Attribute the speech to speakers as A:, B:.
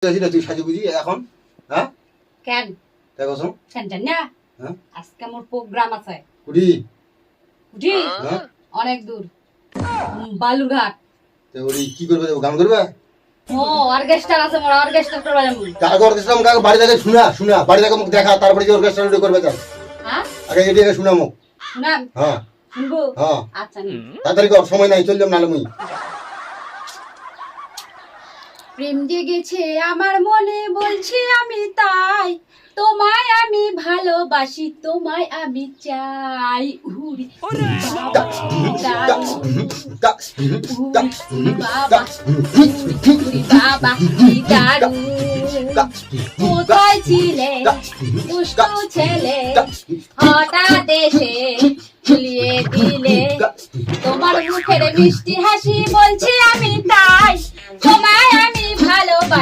A: তুই সাজি বুঝি এখন হ্যাঁ
B: কেন
A: দেখো
B: কেন জানি না
A: হ্যাঁ
B: আজকে আমার প্রোগ্রাম আছে
A: কুড়ি
B: জি
A: হ্যাঁ
B: অনেক দূর বালুরঘাট
A: তো ওই কি করবে গান করবে
B: ও অর্কেস্ট্রা আছে মোর অর্কেস্ট্রা করবা যাবো
A: কাকে অর্কেস্ট্রা কাকে বাড়ি থেকে শুনা বাড়ি থেকে মুখ দেখা তারপরে যে অর্কেস্ট্রা রেডি করবে তার
B: হ্যাঁ
A: আগে এটি আগে শুনা মুখ
B: শুনাম
A: হ্যাঁ
B: শুনবো
A: হ্যাঁ
B: আচ্ছা নি
A: তাড়াতাড়ি কর সময় নাই চল যাম নালে মুই
B: প্রেম জেগেছে আমার মনে বলছি আমি তাই তোমায় আমি ভালোবাসি তোমায় আমি চাই উড়ি বাবা উড়ি বাবা কি দারু কোথায় ছিলে দুষ্ট ছেলে হঠাৎ এসে ভুলিয়ে দিলে তোমার মুখের মিষ্টি হাসি বলছি আমি তাই তোমায় আমি ভালোবাসি